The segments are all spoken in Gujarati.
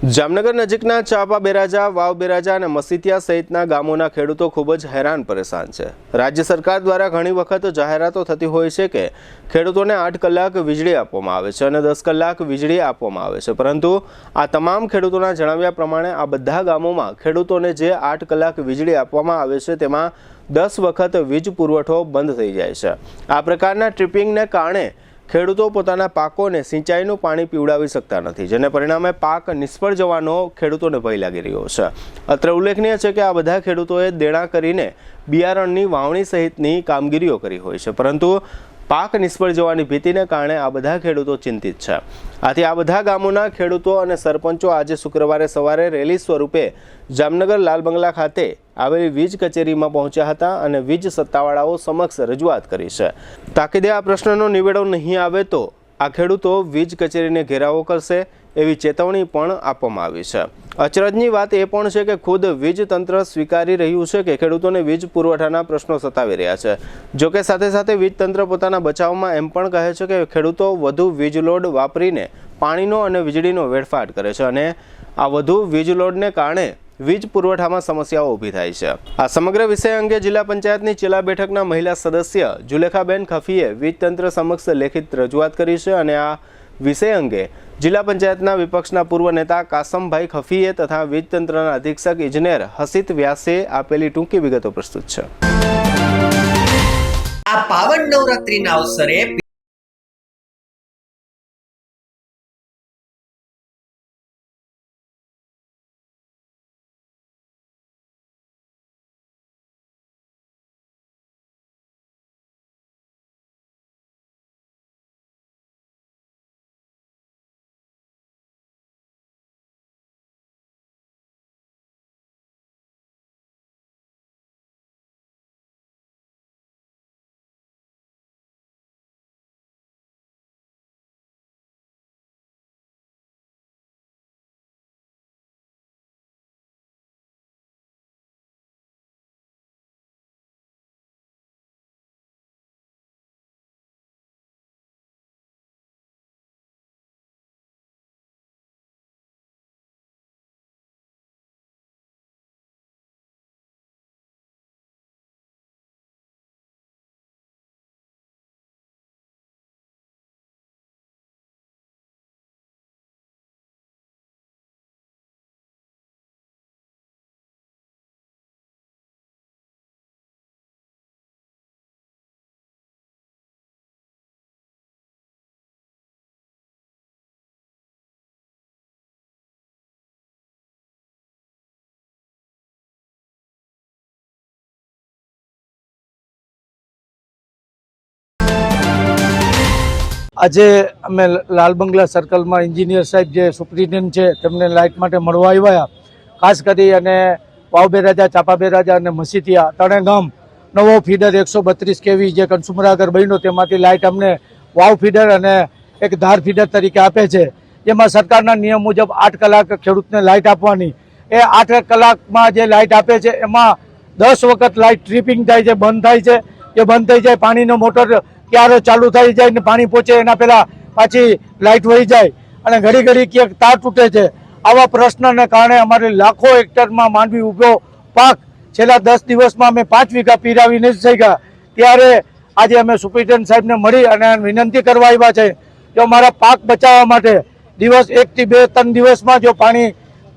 જામનગર નજીકના ચાપા બેરાજા, વાવ બેરાજા અને મસીતિયા સહિતના ગામોના ખેડૂતો ખૂબ જ હેરાન પરેશાન છે। રાજ્ય સરકાર દ્વારા ઘણી વખત જાહેરાતો થતી હોય છે કે ખેડૂતોને 8 કલાક વીજળી આપવામાં આવે છે અને 10 કલાક વીજળી આપવામાં આવે છે, પરંતુ આ તમામ ખેડૂતોના જણાવ્યા પ્રમાણે આ બધા ગામોમાં ખેડૂતોને જે 8 કલાક વીજળી આપવામાં આવે છે તેમાં 10 વખત વીજ પુરવઠો બંધ થઈ જાય છે। આ પ્રકારના ટ્રિપિંગને કારણે ખેડૂતો પોતાના પાકોને સિંચાઈનું પાણી પીવડાવી શકતા નથી, જેને પરિણામે પાક નિષ્ફળ જવાનો ખેડૂતોને ભય લાગી રહ્યો છે। અત્રે ઉલ્લેખનીય છે કે આ બધા ખેડૂતોએ દેણા કરીને બિયારણની વાવણી સહિતની કામગીરીઓ કરી હોય છે, પરંતુ પાક નિષ્ફળ જવાની ભીતિને કારણે આ બધા ખેડૂતો ચિંતિત છે। આથી આ બધા ગામોના ખેડૂતો અને સરપંચો આજે શુક્રવારે સવારે રેલી સ્વરૂપે જામનગર લાલ બંગલા ખાતે આવેલી વીજ કચેરીમાં પહોંચ્યા હતા અને વીજ સત્તાવાળાઓ સમક્ષ રજૂઆત કરી છે। તાકીદે આ પ્રશ્નનો નિવેડો નહીં આવે તો આ ખેડૂતો વીજ કચેરીને ઘેરાવો કરશે એવી ચેતવણી પણ આપવામાં આવી છે। અચરજની વાત એ પણ છે કે ખુદ વીજ તંત્ર સ્વીકારી રહ્યું છે કે ખેડૂતોને વીજ પુરવઠાના પ્રશ્નો સતાવી રહ્યા છે। જોકે સાથે સાથે વીજ તંત્ર પોતાના બચાવમાં એમ પણ કહે છે કે ખેડૂતો વધુ વીજ લોડ વાપરીને પાણીનો અને વીજળીનો વેડફાટ કરે છે અને આ વધુ વીજ લોડને કારણે વીજ પુરવઠામાં સમસ્યાઓ ઊભી થાય છે। આ સમગ્ર વિષય અંગે જિલ્લા પંચાયતની ચેલા બેઠકના મહિલા સદસ્ય જુલેખાબેન ખફીએ વીજ તંત્ર સમક્ષ લેખિત રજૂઆત કરી છે અને આ વિષય અંગે જિલ્લા પંચાયતના વિપક્ષના પૂર્વ નેતા કાસમભાઈ ખફીએ તથા વીજ તંત્રના અધિક્ષક ઇજનેર હસિત વ્યાસે આપેલી ટૂંકી વિગતો પ્રસ્તુત છે। આ પાવન નવરાત્રીના અવસરે આજે અમે લાલ બંગલા સર્કલમાં એન્જિનિયર સાહેબ જે સુપ્રિન્ટેન્ડન્ટ છે તેમને લાઇટ માટે મળવા આવ્યા। ખાસ કરી અને વાવ બેરાજા, ચાપા બેરાજા અને મસીતિયા ત્રણેય ગામ નવો ફીડર 132 kV જે કન્સ્યુમર બન્યો તેમાંથી લાઇટ અમને વાવ ફીડર અને એક ધાર ફીડર તરીકે આપે છે, જેમાં સરકારના નિયમ મુજબ 8 કલાક ખેડૂતને લાઇટ આપવાની। એ 8 કલાકમાં જે લાઇટ આપે છે એમાં 10 વખત લાઇટ ટ્રિપિંગ થાય છે, બંધ થાય છે। એ બંધ થઈ જાય, પાણીનો મોટર ક્યારે ચાલુ થઈ જાય ને પાણી પહોંચે એના પહેલાં પાછી લાઇટ વહી જાય અને ઘડી ઘડી ક્યાંક તાર તૂટે છે। આવા પ્રશ્નને કારણે અમારે લાખો હેક્ટરમાં માંડવી ઊભો પાક છેલ્લા 10 દિવસમાં અમે 5 વીઘા પીરાવી નથી શક્યા। ત્યારે આજે અમે સુપ્રિન્ટેન્ડન્ટ સાહેબને મળી અને વિનંતી કરવા આવ્યા છે, જો મારા પાક બચાવવા માટે દિવસ 1 થી 2 3 દિવસમાં જો પાણી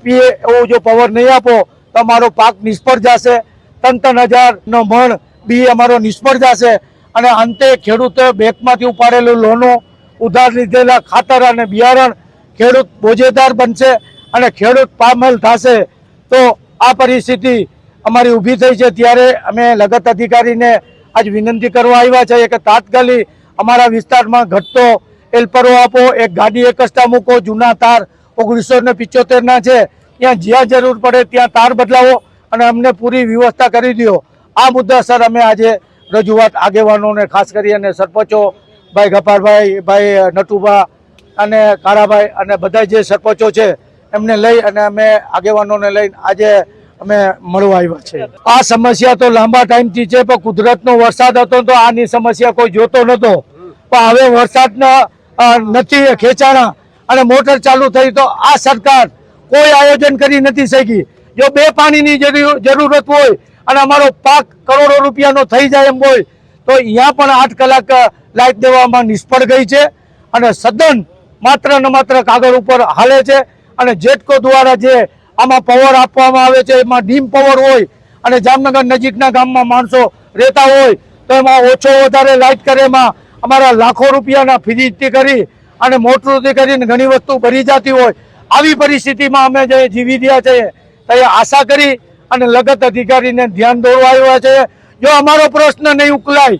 પીએ એવો જો પાવર નહીં આપો તો અમારો પાક નિષ્ફળ જશે। 3,000નો મણ બી અમારો નિષ્ફળ જશે અને અંતે ખેડૂતો બેંકમાંથી ઉપાડેલું લોનો, ઉધાર લીધેલા ખાતર અને બિયારણ ખેડૂત બોજેદાર બનશે અને ખેડૂત પામેલ થશે। તો આ પરિસ્થિતિ અમારી ઊભી થઈ છે, ત્યારે અમે લગત અધિકારીને આજ વિનંતી કરવા આવ્યા છે કે તાત્કાલિક અમારા વિસ્તારમાં ઘટતો એલ્પરો આપો, એક ગાડી એકસ્ટા મૂકો, જૂના તાર 1975ના છે ત્યાં જ્યાં જરૂર પડે ત્યાં તાર બદલાવો અને અમને પૂરી વ્યવસ્થા કરી દો। આ મુદ્દા સર અમે આજે રજૂઆત આગેવાનોને ખાસ કરી અને સરપંચો ભાઈ ગપારભાઈ, ભાઈ નટુભા અને કાળાભાઈ અને બધા જે સરપંચો છે એમને લઈ અને અમે આગેવાનોને લઈને આજે અમે મળવા આવ્યા છે। આ સમસ્યા તો લાંબા ટાઈમથી છે, પણ કુદરતનો વરસાદ હતો તો આની સમસ્યા કોઈ જોતો નહોતો, પણ હવે વરસાદના નથી ખેંચાણા અને મોટર ચાલુ થઈ તો આ સરકાર કોઈ આયોજન કરી નથી શકી. જો બે પાણીની જરૂરત હોય અને અમારો પાક કરોડો રૂપિયાનો થઈ જાય એમ હોય તો અહીંયા પણ 8 કલાક લાઇટ દેવામાં નિષ્ફળ ગઈ છે અને સદન માત્ર ને માત્ર કાગળ ઉપર હાલે છે. અને જેટકો દ્વારા જે આમાં પાવર આપવામાં આવે છે એમાં ડીમ પાવર હોય અને જામનગર નજીકના ગામમાં માણસો રહેતા હોય તો એમાં ઓછો વધારે લાઇટ કરે એમાં અમારા લાખો રૂપિયાના ફીજી કરી અને મોટરથી કરીને ઘણી વસ્તુ ભરી જતી હોય. આવી પરિસ્થિતિમાં અમે જે જીવી રહ્યા છીએ તો એ આશા કરી અને લગત અધિકારીને ધ્યાન દોરવા આવ્યા છે. જો અમારો પ્રશ્ન નહીં ઉકલાય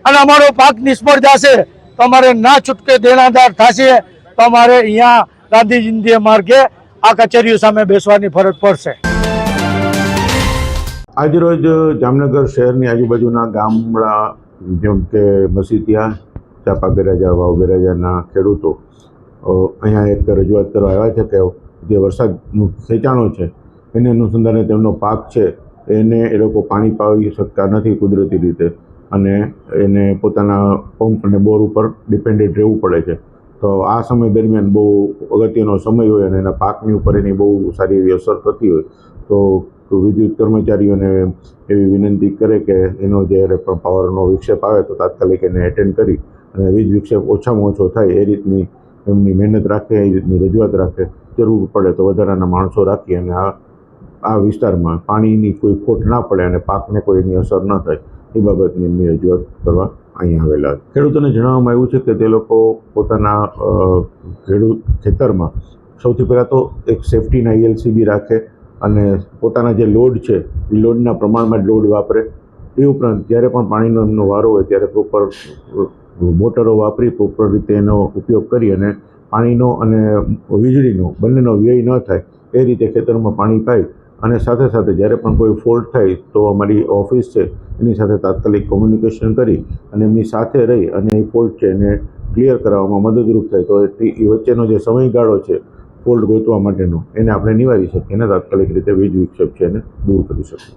અને અમારો પાક નિષ્ફળ જશે તો અમારે ના છૂટકે દેણાદાર થશે તો અમારે અહીંયા ગાંધીજી માર્ગે આ કચેરીઓ સામે બેસવાની ફરજ પડશે. આજરોજ જામનગર શહેરની આજુબાજુના ગામડા જેમ કે મસીતિયા, ચાપા બેરાજા, વાવ બેરાજાના ખેડૂતો અહીંયા એક રજૂઆત કરવા આવ્યા છે કે જે વરસાદનું ખેંચાણો છે એને અનુસંધાને તેમનો પાક છે એને એ લોકો પાણી પાવી શકતા નથી કુદરતી રીતે અને એને પોતાના પંપ અને બોર ઉપર ડિપેન્ડેન્ટ રહેવું પડે છે. તો આ સમય દરમિયાન બહુ અગત્યનો સમય હોય અને એના પાકની ઉપર એની બહુ સારી એવી અસર થતી હોય તો વિદ્યુત કર્મચારીઓને એવી વિનંતી કરે કે એનો જ્યારે પણ પાવરનો વિક્ષેપ આવે તો તાત્કાલિક એને એટેન્ડ કરી અને વીજ વિક્ષેપ ઓછામાં ઓછો થાય એ રીતની એમની મહેનત રાખે, એ રીતની રજૂઆત રાખે. જરૂર પડે તો વધારાના માણસો રાખી અને આ વિસ્તારમાં પાણીની કોઈ ખોટ ના પડે અને પાકને કોઈ એની અસર ન થાય એ બાબતની એમની રજૂઆત કરવા અહીંયા આવેલા. ખેડૂતોને જણાવવામાં આવ્યું છે કે તે લોકો પોતાના ખેતરમાં સૌથી પહેલાં તો એક સેફ્ટીના ELCB રાખે અને પોતાના જે લોડ છે એ લોડના પ્રમાણમાં જ લોડ વાપરે. એ ઉપરાંત જ્યારે પણ પાણીનો એમનો વારો હોય ત્યારે પ્રોપર મોટરો વાપરી પ્રોપર રીતે એનો ઉપયોગ કરી અને પાણીનો અને વીજળીનો બંનેનો વ્યય ન થાય એ રીતે ખેતરમાં પાણી પાઈ અને સાથે સાથે જ્યારે પણ કોઈ ફોલ્ટ થાય તો અમારી ઓફિસ છે એની સાથે તાત્કાલિક કોમ્યુનિકેશન કરી અને એમની સાથે રહી અને એ ફોલ્ટ છે એને ક્લિયર કરાવવામાં મદદરૂપ થાય તો એ વચ્ચેનો જે સમયગાળો છે ફોલ્ટ ગોતવા માટેનો એને આપણે નિવારી શકીએ અને તાત્કાલિક રીતે વીજ વિક્ષેપ છે એને દૂર કરી શકીએ.